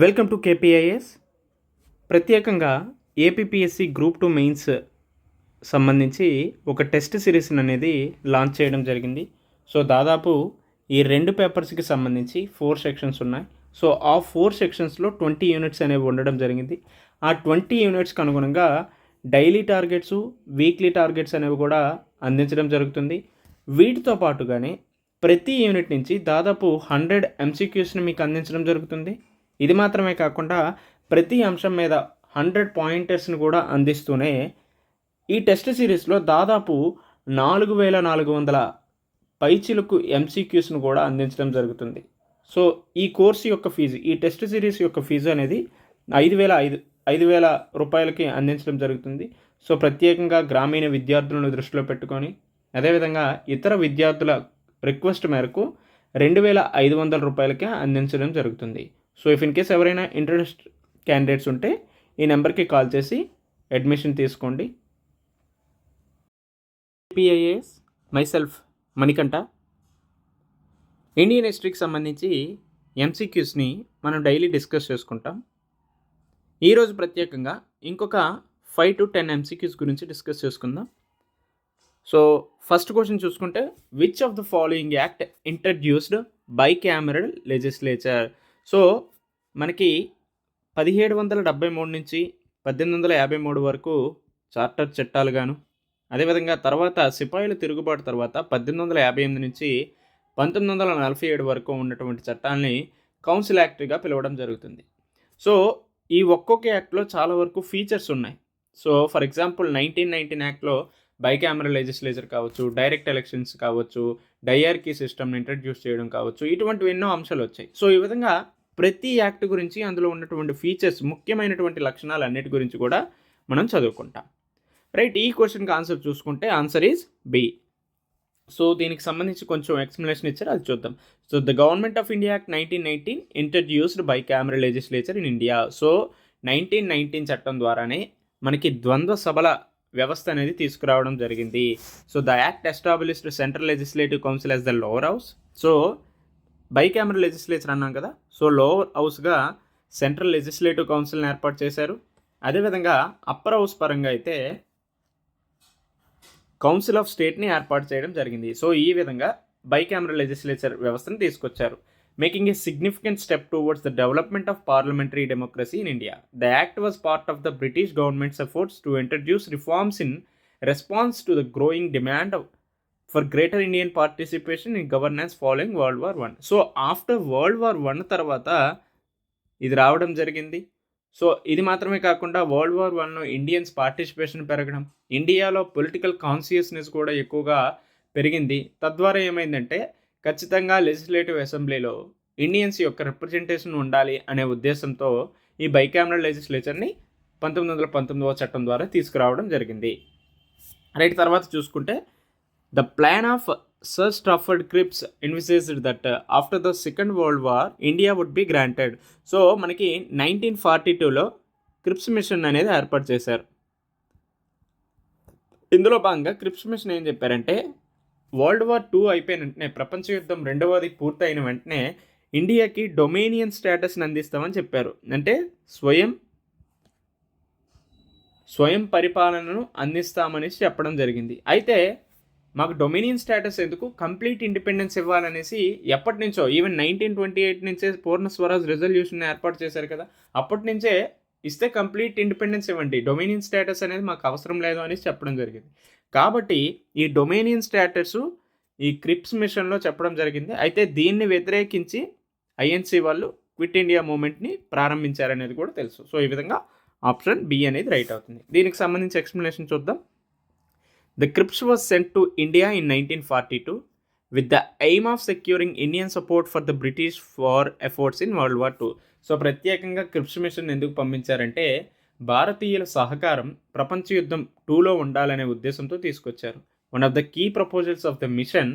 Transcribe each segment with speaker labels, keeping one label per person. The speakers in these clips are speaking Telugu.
Speaker 1: Welcome to KPIS. ప్రత్యేకంగా ఏపీపీఎస్సి గ్రూప్ 2 మెయిన్స్ సంబంధించి ఒక టెస్ట్ సిరీస్ని అనేది లాంచ్ చేయడం జరిగింది. సో దాదాపు ఈ 2 పేపర్స్కి సంబంధించి 4 సెక్షన్స్ ఉన్నాయి. సో ఆ 4 సెక్షన్స్లో 20 యూనిట్స్ అనేవి ఉండడం జరిగింది. ఆ 20 యూనిట్స్కి అనుగుణంగా డైలీ టార్గెట్స్, వీక్లీ టార్గెట్స్ అనేవి కూడా అందించడం జరుగుతుంది. వీటితో పాటుగానే ప్రతి యూనిట్ నుంచి దాదాపు 100 ఎంసీక్యూస్ని మీకు అందించడం జరుగుతుంది. ఇది మాత్రమే కాకుండా ప్రతి అంశం మీద 100 పాయింటర్స్ని కూడా అందిస్తూనే ఈ టెస్ట్ సిరీస్లో దాదాపు 4400 పైచిలుకు ఎంసీక్యూస్ను కూడా అందించడం జరుగుతుంది. సో ఈ కోర్సు యొక్క ఫీజు, ఈ టెస్ట్ సిరీస్ యొక్క ఫీజు అనేది 5,000 రూపాయలకి అందించడం జరుగుతుంది. సో ప్రత్యేకంగా గ్రామీణ విద్యార్థులను దృష్టిలో పెట్టుకొని, అదేవిధంగా ఇతర విద్యార్థుల రిక్వెస్ట్ మేరకు 2,500 రూపాయలకే అందించడం జరుగుతుంది. సో ఇఫ్ ఇన్ కేస్ ఎవరైనా ఇంట్రెస్ట్ క్యాండిడేట్స్ ఉంటే ఈ నెంబర్కి కాల్ చేసి అడ్మిషన్ తీసుకోండి. ఏపీఐఏఎస్ మైసెల్ఫ్ మణికంఠ. ఇండియన్ హిస్టరీకి సంబంధించి ఎంసీక్యూస్ని మనం డైలీ డిస్కస్ చేసుకుంటాం. ఈరోజు ప్రత్యేకంగా ఇంకొక 5 to 10 ఎంసీక్యూస్ గురించి డిస్కస్ చేసుకుందాం. సో ఫస్ట్ క్వశ్చన్ చూసుకుంటే, which of the following act introduced bicameral legislature? So మనకి 1773 నుంచి 1853 వరకు చార్టర్ చట్టాలు గాను, అదేవిధంగా తర్వాత సిపాయిల తిరుగుబాటు తర్వాత 1858 నుంచి 1947 వరకు ఉన్నటువంటి చట్టాలని కౌన్సిల్ యాక్ట్గా పిలవడం జరుగుతుంది. సో ఈ ఒక్కొక్క యాక్ట్లో చాలా వరకు ఫీచర్స్ ఉన్నాయి. సో ఫర్ ఎగ్జాంపుల్ 1919 యాక్ట్లో బైకామరల్ లెజిస్లేచర్ కావచ్చు, డైరెక్ట్ ఎలక్షన్స్ కావచ్చు, డయార్కీ సిస్టమ్ని ఇంట్రడ్యూస్ చేయడం కావచ్చు, ఇటువంటివి ఎన్నో అంశాలు వచ్చాయి. సో ఈ విధంగా ప్రతి యాక్ట్ గురించి, అందులో ఉన్నటువంటి ఫీచర్స్, ముఖ్యమైనటువంటి లక్షణాలు అన్నిటి గురించి కూడా మనం చదువుకుంటాం. రైట్, ఈ క్వశ్చన్కి ఆన్సర్ చూసుకుంటే ఆన్సర్ ఈజ్ బి. సో దీనికి సంబంధించి కొంచెం ఎక్స్ప్లెనేషన్ ఇచ్చారు, అది చూద్దాం. So the government of India act 1919 introduced bicameral legislature in India. So 1919 చట్టం ద్వారానే మనకి ద్వంద్వ సభల వ్యవస్థ అనేది తీసుకురావడం జరిగింది. So the act established central legislative council as the lower house. So bicameral legislature అన్నాం కదా, సో లోవర్ హౌస్గా సెంట్రల్ లెజిస్లేటివ్ కౌన్సిల్ని ఏర్పాటు చేశారు. అదేవిధంగా అప్పర్ హౌస్ పరంగా అయితే కౌన్సిల్ ఆఫ్ స్టేట్ని ఏర్పాటు చేయడం జరిగింది. సో ఈ విధంగా బైకామరల్ లెజిస్లేచర్ వ్యవస్థను తీసుకొచ్చారు, making a significant step towards the development of parliamentary democracy in India. The act was part of the British governments efforts to introduce reforms in response to the growing demand for greater Indian participation in governance following world war 1. So after world war 1 తర్వాత ఇది రావడం జరిగింది. సో ఇది మాత్రమే కాకుండా వరల్డ్ వార్ 1లో ఇండియన్స్ పార్టిసిపేషన్ పెరగడం, ఇండియాలో పొలిటికల్ కాన్షియస్నెస్ కూడా ఎక్కువగా పెరిగింది. తద్వారా ఏమైందంటే ఖచ్చితంగా లెజిస్లేటివ్ అసెంబ్లీలో ఇండియన్స్ యొక్క రిప్రజెంటేషన్ ఉండాలి అనే ఉద్దేశంతో ఈ బైకామరల్ లెజిస్లేచర్ని 1919వ చట్టం ద్వారా తీసుకురావడం జరిగింది. రైట్, తర్వాత చూసుకుంటే the plan of sir Stafford క్రిప్స్ envisaged that after the Second World War India would be granted. So మనకి 1942లో క్రిప్స్ మిషన్ అనేది ఏర్పాటు చేశారు. ఇందులో భాగంగా క్రిప్స్ మిషన్ ఏం చెప్పారంటే, వరల్డ్ వార్ 2 అయిపోయిన వెంటనే, ప్రపంచ యుద్ధం రెండవది పూర్తయిన వెంటనే ఇండియాకి డొమినియన్ స్టేటస్ని అందిస్తామని చెప్పారు. అంటే స్వయం పరిపాలనను అందిస్తామని చెప్పడం జరిగింది. అయితే మాకు డొమినియన్ స్టేటస్ ఎందుకు, కంప్లీట్ ఇండిపెండెన్స్ ఇవ్వాలనేసి ఎప్పటి నుంచో, ఈవెన్ 1928 నుంచే పూర్ణ స్వరాజ్ రెజల్యూషన్ ఏర్పాటు చేశారు కదా, అప్పటి నుంచే ఇస్తే కంప్లీట్ ఇండిపెండెన్స్ ఇవ్వండి, డొమినియన్ స్టేటస్ అనేది మాకు అవసరం లేదు అని చెప్పడం జరిగింది. కాబట్టి ఈ డొమినియన్ స్టేటస్ ఈ క్రిప్స్ మిషన్లో చెప్పడం జరిగింది. అయితే దీన్ని వ్యతిరేకించి ఐఎన్సీ వాళ్ళు క్విట్ ఇండియా మూవ్మెంట్ని ప్రారంభించారనేది కూడా తెలుసు. సో ఈ విధంగా ఆప్షన్ బి అనేది రైట్ అవుతుంది. దీనికి సంబంధించి ఎక్స్ప్లెనేషన్ చూద్దాం. The Crips was sent to India in 1942 with the aim of securing Indian support for the British war efforts in World War 2. So ప్రత్యేకంగా క్రిప్స్ మిషన్ ఎందుకు పంపించారంటే, భారతీయుల సహకారం ప్రపంచ యుద్ధం 2లో ఉండాలనే ఉద్దేశంతో తీసుకొచ్చారు. One of the key proposals of the mission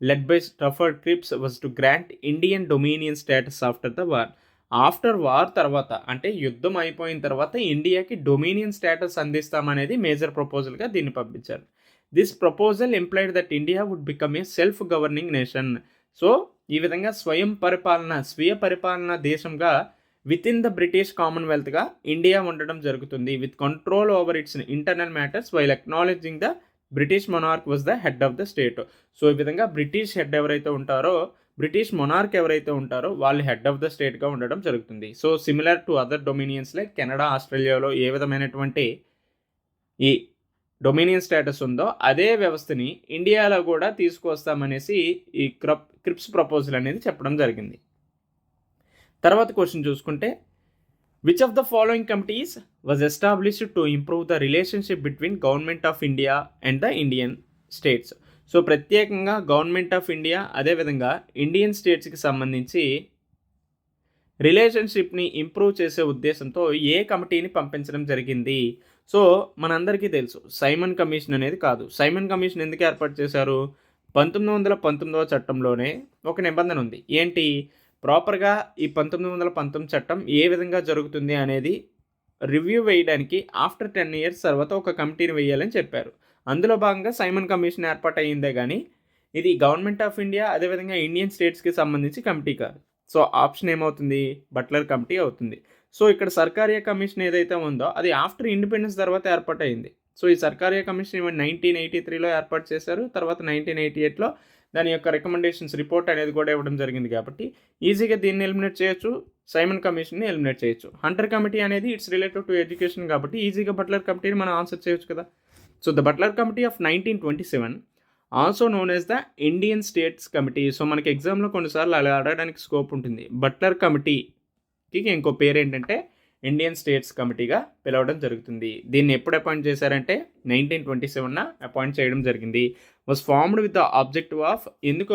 Speaker 1: led by Stafford Cripps was to grant Indian dominion status after the war. After war తర్వాత, అంటే యుద్ధం అయిపోయిన తర్వాత ఇండియాకి డొమినియన్ స్టేటస్ అందిస్తామనేది మేజర్ ప్రపోజల్గా దీన్ని పంపించారు. This proposal implied that India would become a self governing nation. So ఈ విధంగా స్వీయ పరిపాలన దేశంగా విత్ ఇన్ ద బ్రిటిష్ కామన్వెల్త్గా ఇండియా ఉండడం జరుగుతుంది with control over its internal matters while acknowledging the British monarch was the head of the state. So ఈ విధంగా బ్రిటిష్ హెడ్ ఎవరైతే ఉంటారో, బ్రిటిష్ మొనార్క్ ఎవరైతే ఉంటారో వాళ్ళు హెడ్ ఆఫ్ ద స్టేట్గా ఉండడం జరుగుతుంది. So similar to other dominions like Canada, ఆస్ట్రేలియాలో ఏ విధమైనటువంటి ఈ డొమినియన్ స్టేటస్ ఉందో అదే వ్యవస్థని ఇండియాలో కూడా తీసుకొస్తామనేసి ఈ క్రిప్స్ ప్రపోజల్ అనేది చెప్పడం జరిగింది. తర్వాత క్వశ్చన్ చూసుకుంటే, which of the following committees was established to improve the relationship between government of India and the Indian states. So ప్రత్యేకంగా గవర్నమెంట్ ఆఫ్ ఇండియా అదేవిధంగా ఇండియన్ స్టేట్స్కి సంబంధించి రిలేషన్షిప్ని ఇంప్రూవ్ చేసే ఉద్దేశంతో ఏ కమిటీని పంపించడం జరిగింది? సో మనందరికీ తెలుసు సైమన్ కమిషన్ అనేది కాదు. సైమన్ కమిషన్ ఎందుకు ఏర్పాటు చేశారు? 1919వ చట్టంలోనే ఒక నిబంధన ఉంది. ఏంటి? ప్రాపర్గా ఈ 1919 చట్టం ఏ విధంగా జరుగుతుంది అనేది రివ్యూ వేయడానికి ఆఫ్టర్ 10 years తర్వాత ఒక కమిటీని వేయాలని చెప్పారు. అందులో భాగంగా సైమన్ కమిషన్ ఏర్పాటు అయ్యిందే కానీ ఇది గవర్నమెంట్ ఆఫ్ ఇండియా అదేవిధంగా ఇండియన్ స్టేట్స్కి సంబంధించి కమిటీ కాదు. సో ఆప్షన్ ఏమవుతుంది? బట్లర్ కమిటీ అవుతుంది. సో ఇక్కడ సర్కారియా కమిషన్ ఏదైతే ఉందో అది ఆఫ్టర్ ఇండిపెండెన్స్ తర్వాత ఏర్పాటు అయింది. సో ఈ సర్కారియా కమిషన్ 1983లో ఏర్పాటు చేశారు. తర్వాత 1988లో దాని యొక్క రికమెండేషన్స్ రిపోర్ట్ అనేది కూడా ఇవ్వడం జరిగింది. కాబట్టి ఈజీగా దీన్ని ఎలిమినేట్ చేయొచ్చు, సైమన్ కమిషన్ని ఎలిమినేట్ చేయొచ్చు. హంటర్ కమిటీ అనేది ఇట్స్ రిలేటెడ్ టు ఎడ్యుకేషన్ కాబట్టి ఈజీగా బట్లర్ కమిటీని మనం ఆన్సర్ చేయొచ్చు కదా. So the Butler committee of 1927 also known as the Indian states committee. So మనకి ఎగ్జామ్లో కొన్నిసార్లు అలా అడగడానికి స్కోప్ ఉంటుంది. బట్లర్ కమిటీకి ఇంకో పేరు ఏంటంటే ఇండియన్ స్టేట్స్ కమిటీగా పిలవడం జరుగుతుంది. దీన్ని ఎప్పుడు అపాయింట్ చేశారంటే 1927 అపాయింట్ చేయడం జరిగింది. Was formed with the objective of, ఎందుకు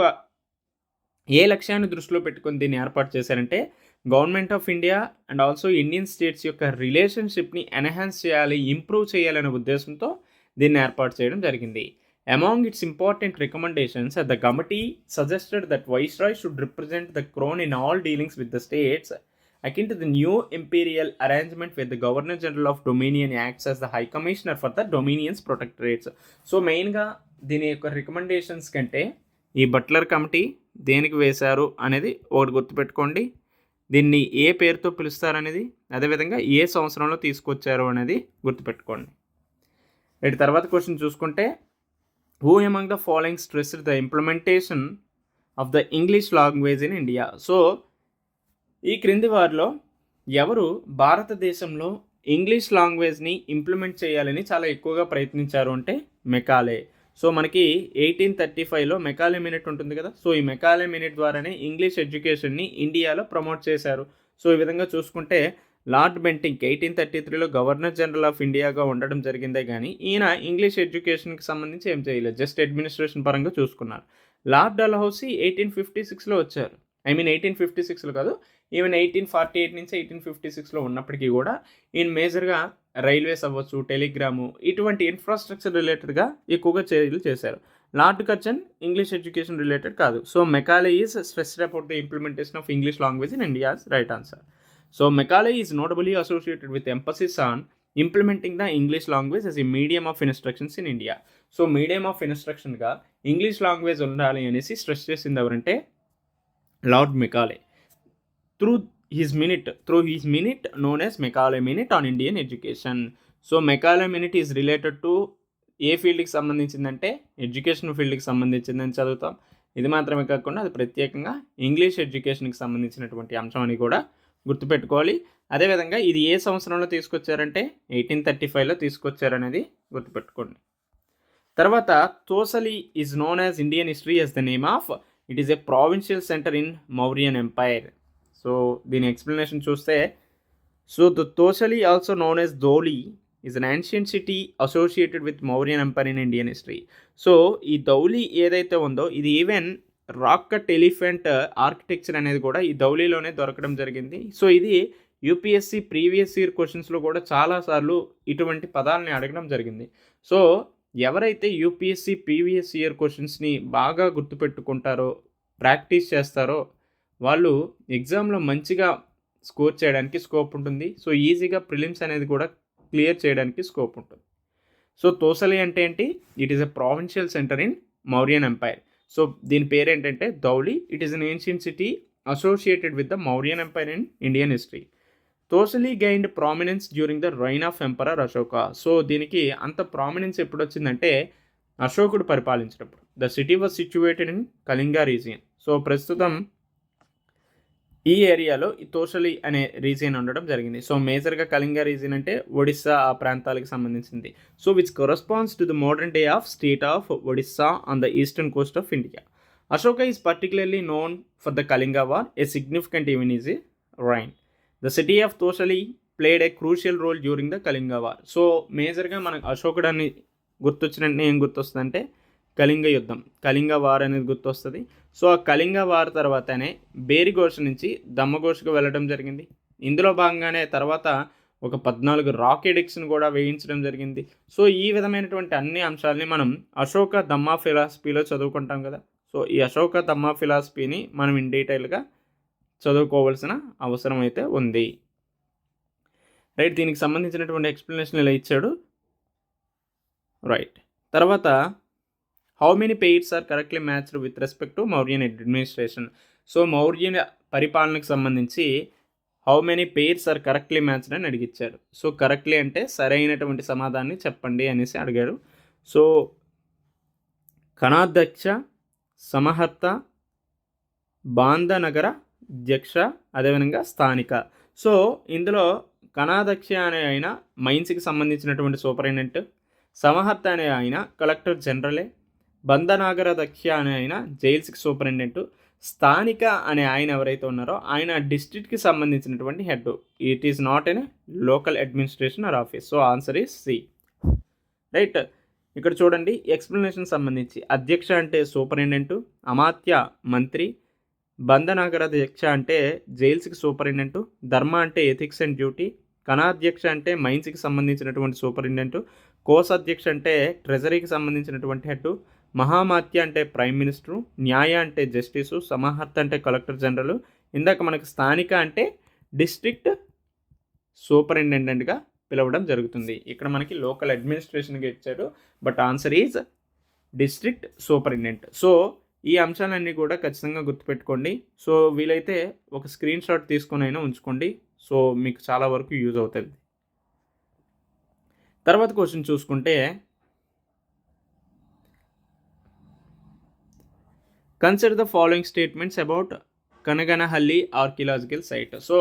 Speaker 1: ఏ లక్ష్యాన్ని దృష్టిలో పెట్టుకొని దీన్ని ఏర్పాటు చేశారంటే government of India and also Indian states యొక్క రిలేషన్షిప్ని ఎన్హాన్స్ చేయాలి, ఇంప్రూవ్ చేయాలనే ఉద్దేశంతో దీన్ని ఏర్పాటు చేయడం జరిగింది. Among its important recommendations, the committee suggested that Viceroy should represent the crown in all dealings with the states, akin to the new imperial arrangement where the Governor General of Dominion acts as the High Commissioner for the Dominion's protectorates. So మెయిన్గా దీని యొక్క రికమెండేషన్స్ కంటే ఈ బట్లర్ కమిటీ దేనికి వేశారు అనేది ఒకటి గుర్తుపెట్టుకోండి. దీన్ని ఏ పేరుతో పిలుస్తారనేది, అదేవిధంగా ఏ సంవత్సరంలో తీసుకొచ్చారు అనేది గుర్తుపెట్టుకోండి. రైట్, తర్వాత క్వశ్చన్ చూసుకుంటే, who among the following stressed the implementation of the English language in India? So ఈ క్రింది వారిలో ఎవరు భారతదేశంలో ఇంగ్లీష్ లాంగ్వేజ్ని ఇంప్లిమెంట్ చేయాలని చాలా ఎక్కువగా ప్రయత్నించారు అంటే మెకాలే. సో మనకి 1835లో మెకాలే మినిట్ ఉంటుంది కదా. సో ఈ మెకాలే మినిట్ ద్వారానే ఇంగ్లీష్ ఎడ్యుకేషన్ని ఇండియాలో ప్రమోట్ చేశారు. సో ఈ విధంగా చూసుకుంటే లార్డ్ బెంటింక్ 1833లో గవర్నర్ జనరల్ ఆఫ్ ఇండియాగా ఉండడం జరిగిందే కానీ ఈయన ఇంగ్లీష్ ఎడ్యుకేషన్కి సంబంధించి ఏం చేయలేదు, జస్ట్ అడ్మినిస్ట్రేషన్ పరంగా చూసుకున్నారు. లార్డ్ డల్హౌసీ 1856లో వచ్చారు. 1856లో కాదు, ఈవెన్ 1848 నుంచి 1856లో ఉన్నప్పటికీ కూడా ఈయన మేజర్గా రైల్వేస్ అవ్వచ్చు, టెలిగ్రాము, ఇటువంటి ఇన్ఫ్రాస్ట్రక్చర్ రిలేటెడ్గా ఎక్కువగా చర్యలు చేశారు. Lord Curzon English education related కాదు. So Macaulay is stressed about the implementation of English language in India's right answer. So Macaulay is notably associated with emphasis on implementing the English language as a medium of instructions in India. So medium of instruction గా ఇంగ్లీష్ లాంగ్వేజ్ ఉండాలి అనేసి స్ట్రెస్ చేసింది ఎవరంటే Lord Macaulay. Through his minute known as Macaulay minute on Indian education. So Macaulay minute is related to a ఫీల్డ్కి సంబంధించిందంటే ఎడ్యుకేషన్ ఫీల్డ్కి సంబంధించిందని చదువుతాం. ఇది మాత్రమే కాకుండా అది ప్రత్యేకంగా ఇంగ్లీష్ ఎడ్యుకేషన్కి సంబంధించినటువంటి అంశం అని కూడా గుర్తుపెట్టుకోవాలి. అదేవిధంగా ఇది ఏ సంవత్సరంలో తీసుకొచ్చారంటే 1835లో తీసుకొచ్చారనేది గుర్తుపెట్టుకోండి. తర్వాత Tosali is known as Indian history as the name of, it is a provincial centre in Mauryan empire. So దీని ఎక్స్ప్లెనేషన్ చూస్తే, so the Tosali also known as Dhauli is an ancient city associated with Mauryan empire in Indian history. So ఈ ధౌలి ఏదైతే ఉందో ఇది even rock cut elephant architecture అనేది కూడా ఈ ధౌలీలోనే దొరకడం జరిగింది. సో ఇది యూపీఎస్సీ ప్రీవియస్ ఇయర్ క్వశ్చన్స్లో కూడా చాలాసార్లు ఇటువంటి పదాలని అడగడం జరిగింది. సో ఎవరైతే యూపీఎస్సీ ప్రీవియస్ ఇయర్ క్వశ్చన్స్ని బాగా గుర్తుపెట్టుకుంటారో, ప్రాక్టీస్ చేస్తారో వాళ్ళు ఎగ్జామ్లో మంచిగా స్కోర్ చేయడానికి స్కోప్ ఉంటుంది. సో ఈజీగా ప్రిలిమ్స్ అనేది కూడా క్లియర్ చేయడానికి స్కోప్ ఉంటుంది. సో తోసలి అంటే ఏంటి? It is a provincial centre in Mauryan empire. So దీని పేరు ఏంటంటే Dhauli. It is an ancient city associated with the Mauryan empire in Indian history. Toshali gained prominence during the reign of emperor Ashoka. So దీనికి అంత ప్రామినెన్స్ ఎప్పుడు వచ్చిందంటే అశోకుడు పరిపాలించినప్పుడు. The city was situated in Kalinga region. So ప్రస్తుతం ఈ ఏరియాలో ఈ తోషలి అనే రీజియన్ ఉండడం జరిగింది. సో మేజర్గా కళింగ రీజియన్ అంటే ఒడిస్సా ఆ ప్రాంతాలకు సంబంధించింది. So which corresponds to the modern day of state of Odisha on the eastern coast of India. Ashoka is particularly known for the Kalinga war. A significant event is reign. The city of Toshali played a crucial role during the Kalinga war. So మేజర్గా మనకు అశోకుడు అని గుర్తొచ్చినట్టు ఏం గుర్తొస్తుందంటే కళింగ యుద్ధం, కళింగ వార్ అనేది గుర్తొస్తుంది. సో ఆ కళింగ వార్ తర్వాతనే బేరిఘోష నుంచి దమ్మఘోషకు వెళ్ళడం జరిగింది. ఇందులో భాగంగానే తర్వాత ఒక 14 రాకెడిక్స్ని కూడా వేయించడం జరిగింది. సో ఈ విధమైనటువంటి అన్ని అంశాలని మనం అశోక దమ్మా ఫిలాసఫీలో చదువుకుంటాం కదా. సో ఈ అశోక దమ్మా ఫిలాసఫీని మనం ఇన్ డీటెయిల్గా చదువుకోవాల్సిన అవసరం అయితే ఉంది. రైట్, దీనికి సంబంధించినటువంటి ఎక్స్ప్లెనేషన్ ఇలా ఇచ్చాడు. రైట్, తర్వాత how many pairs are correctly matched with respect to Mauryan administration. So Mauryan పరిపాలనకు సంబంధించి how many pairs are correctly matched అని అడిగిచ్చాడు. సో కరెక్ట్లీ అంటే సరైనటువంటి సమాధానాన్ని చెప్పండి అనేసి అడిగాడు. సో కణాధ్యక్ష, సమహర్త, బాంధనగర అధ్యక్ష, అదేవిధంగా స్థానిక. సో ఇందులో కణాధ్యక్ష అనే ఆయన మైన్స్కి సంబంధించినటువంటి సూపరింటెండెంట్, సమహర్త అనే ఆయన కలెక్టర్ జనరలే, బంధనాగరాధ్యక్ష అనే ఆయన జైల్స్కి సూపరింటెండెంట్, స్థానిక అనే ఆయన ఎవరైతే ఉన్నారో ఆయన డిస్ట్రిక్ట్కి సంబంధించినటువంటి head. It is not an local administration or office. So answer is C. Right, ఇక్కడ చూడండి ఎక్స్ప్లెనేషన్ సంబంధించి అధ్యక్ష అంటే సూపరింటెండెంట్, అమాత్య మంత్రి, బంధనాగరాధ్యక్ష అంటే జైల్స్కి సూపరింటెండెంట్, ధర్మ అంటే ఎథిక్స్ అండ్ డ్యూటీ, కణాధ్యక్ష అంటే మైన్స్కి సంబంధించినటువంటి సూపరింటెండెంట్, కోశాధ్యక్ష అంటే ట్రెజరీకి సంబంధించినటువంటి హెడ్, మహామాత్య అంటే ప్రైమ్ మినిస్టరు, న్యాయ అంటే జస్టిసు, సమహర్త అంటే కలెక్టర్ జనరల్, ఇందాక మనకు స్థానిక అంటే డిస్ట్రిక్ట్ సూపరింటెండెంట్గా పిలవడం జరుగుతుంది. ఇక్కడ మనకి లోకల్ అడ్మినిస్ట్రేషన్గా ఇచ్చాడు, but answer is district superintendent. So ఈ అంశాలన్నీ కూడా ఖచ్చితంగా గుర్తుపెట్టుకోండి. సో వీలైతే ఒక స్క్రీన్ షాట్ తీసుకొని అయినా ఉంచుకోండి. సో మీకు చాలా వరకు యూజ్ అవుతుంది. తర్వాత క్వశ్చన్ చూసుకుంటే consider the following statements about Kanaganahalli archaeological site. So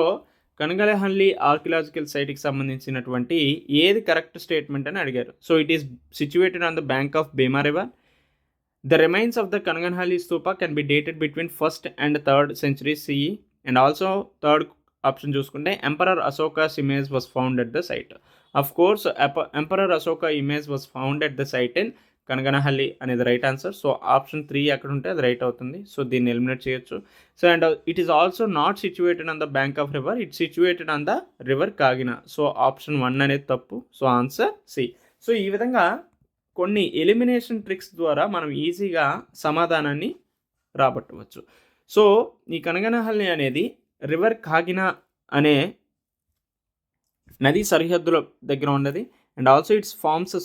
Speaker 1: Kanaganahalli archaeological సైట్కి సంబంధించినటువంటి ఏది కరెక్ట్ స్టేట్మెంట్ అని అడిగారు. So it is situated on the bank of Bhima river. The remains of the Kanaganhalli Stupa can be dated between 1st and 3rd century CE. And also third option చూసుకుంటే Emperor Ashoka's image was found at the site. Of course, Emperor Ashoka image was found at the site in Kanaganhalli అనేది రైట్ ఆన్సర్. సో ఆప్షన్ 3 అక్కడ ఉంటే అది రైట్ అవుతుంది. సో దీన్ని ఎలిమినేట్ చేయొచ్చు. So and it is also not situated on the bank of river, it situated on the river Kagina. So option 1 అనేది తప్పు. So answer C. సో ఈ విధంగా కొన్ని ఎలిమినేషన్ ట్రిక్స్ ద్వారా మనం ఈజీగా సమాధానాన్ని రాబట్టవచ్చు. సో ఈ కనగనహల్లి అనేది రివర్ కాగినా అనే నది సరిహద్దుల దగ్గర ఉన్నది. And also its forms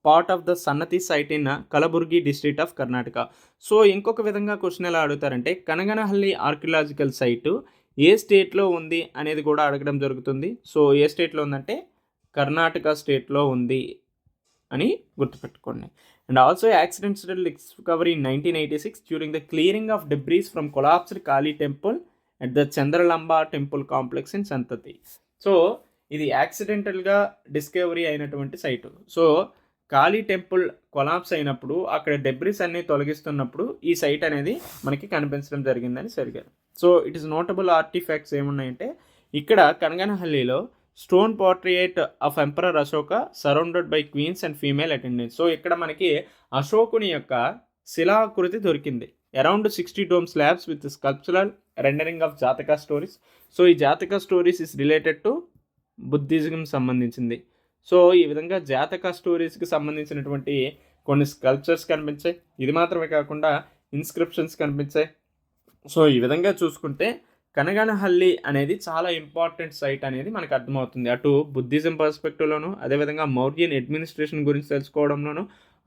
Speaker 1: part of the Sannati site in Kalaburagi district of Karnataka. So ఇంకొక విధంగా క్వశ్చన్ ఎలా అడుగుతారంటే కనగనహల్లి ఆర్కియలాజికల్ సైటు ఏ స్టేట్లో ఉంది అనేది కూడా అడగడం జరుగుతుంది. సో ఏ స్టేట్లో ఉందంటే కర్ణాటక స్టేట్లో ఉంది అని గుర్తుపెట్టుకోండి. And also accidental discovery in 1986 during the clearing of debris from collapsed Kali temple at the Chandralamba temple complex in Sannati. So ఇది యాక్సిడెంటల్గా డిస్కవరీ అయినటువంటి site. So Kali temple collapse అయినప్పుడు అక్కడ డెబ్రీస్ అన్ని తొలగిస్తున్నప్పుడు ఈ సైట్ అనేది మనకి కనిపించడం జరిగిందని సరిగారు. So it is notable artefacts ఏమున్నాయంటే ఇక్కడ కనగనహల్లిలో stone portrait of emperor Ashoka surrounded by queens and female attendants. So ఇక్కడ మనకి అశోకుని యొక్క శిలాకృతి దొరికింది. Around 60 dome slabs with sculptural rendering of Jataka stories. So ఈ Jataka stories is related to Buddhism సంబంధించింది. సో ఈ విధంగా జాతక స్టోరీస్కి సంబంధించినటువంటి కొన్ని స్కల్ప్చర్స్ కనిపించాయి. ఇది మాత్రమే కాకుండా ఇన్స్క్రిప్షన్స్ కనిపించాయి. సో ఈ విధంగా చూసుకుంటే కనగనహల్లి అనేది చాలా ఇంపార్టెంట్ సైట్ అనేది మనకు అర్థమవుతుంది. అటు బుద్ధిజం పర్స్పెక్టివ్లోను, అదేవిధంగా మౌర్యన్ అడ్మినిస్ట్రేషన్ గురించి తెలుసుకోవడంలోను,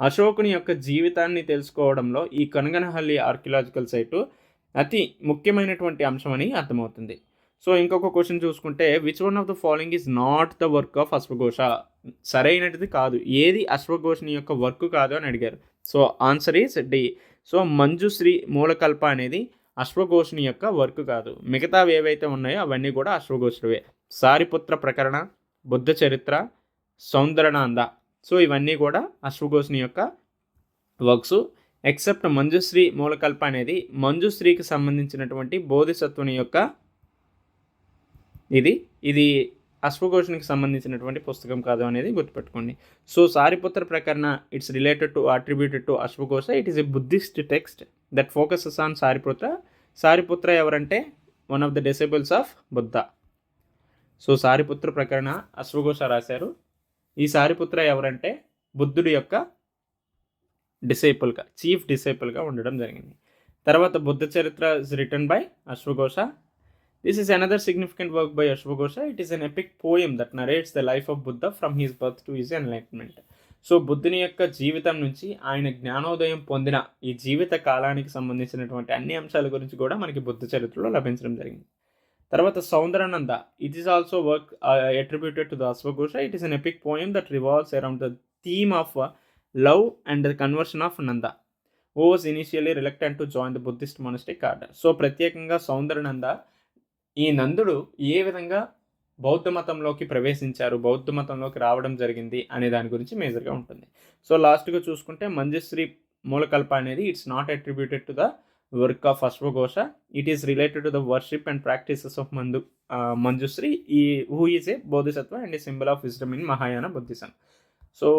Speaker 1: అశోకుని యొక్క జీవితాన్ని తెలుసుకోవడంలో ఈ కనగనహల్లి ఆర్కియలాజికల్ సైటు అతి ముఖ్యమైనటువంటి అంశం అని అర్థమవుతుంది. సో ఇంకొక క్వశ్చన్ చూసుకుంటే which one of the following is not the work of అశ్వఘోష? సరైనది కాదు, ఏది అశ్వఘోషని యొక్క వర్క్ కాదు అని అడిగారు. So answer is D. So Manjushri Mulakalpa అనేది అశ్వఘోషుని యొక్క వర్క్ కాదు. మిగతావి ఏవైతే ఉన్నాయో అవన్నీ కూడా అశ్వఘోషుడివే. సారిపుత్ర ప్రకరణ, బుద్ధ చరిత్ర, సౌందరణాంద, సో ఇవన్నీ కూడా అశ్వఘోషుని యొక్క వర్క్స్. ఎక్సెప్ట్ మంజుశ్రీ మూలకల్ప అనేది మంజుశ్రీకి సంబంధించినటువంటి బోధిసత్వుని యొక్క ఇది అశ్వఘోషునికి సంబంధించినటువంటి పుస్తకం కాదు అనేది గుర్తుపెట్టుకోండి. So Sariputra Prakarana it's related to attributed to అశ్వఘోష. It is a Buddhist text that focuses on Sariputra. Sariputra ఎవరంటే one of the disciples of Buddha. So Sariputra Prakarana అశ్వఘోష రాశారు. ఈ సారిపుత్ర ఎవరంటే బుద్ధుడి యొక్క చీఫ్ డిసైపుల్గా ఉండడం జరిగింది. తర్వాత బుద్ధ చరిత్ర is written by అశ్వఘోష. This is another significant work by అశ్వఘోష. It is an epic poem that narrates the life of Buddha from his birth to his enlightenment. So బుద్ధుని యొక్క జీవితం నుంచి ఆయన జ్ఞానోదయం పొందిన ఈ జీవిత కాలానికి సంబంధించినటువంటి అన్ని అంశాల గురించి కూడా మనకి బుద్ధ చరిత్రలో లభించడం జరిగింది. తర్వాత Saundarananda, it is also work attributed to the అశ్వఘోష. It is an epic poem that revolves around the theme of love and the conversion of Nanda who was initially reluctant to join the Buddhist monastic order. So ప్రత్యేకంగా సౌందరనంద ఈ నందుడు ఏ విధంగా బౌద్ధ మతంలోకి ప్రవేశించారు, బౌద్ధ మతంలోకి రావడం జరిగింది అనే దాని గురించి మేజర్గా ఉంటుంది. సో లాస్ట్గా చూసుకుంటే మంజుశ్రీ మూలకల్ప అనేది it's not attributed to the work of అశ్వఘోష. It is related to the worship and practices of Manjushri who is a bodhisattva and a symbol of wisdom in Mahayana Buddhism. So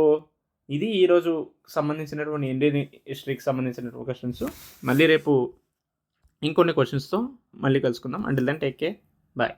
Speaker 1: ఇది ఈరోజు సంబంధించినటువంటి ఇండియన్ హిస్టరీకి సంబంధించినటువంటి క్వశ్చన్స్. మళ్ళీ రేపు ఇంకొన్ని క్వశ్చన్స్తో మళ్ళీ కలుసుకుందాం. Until then take care, bye.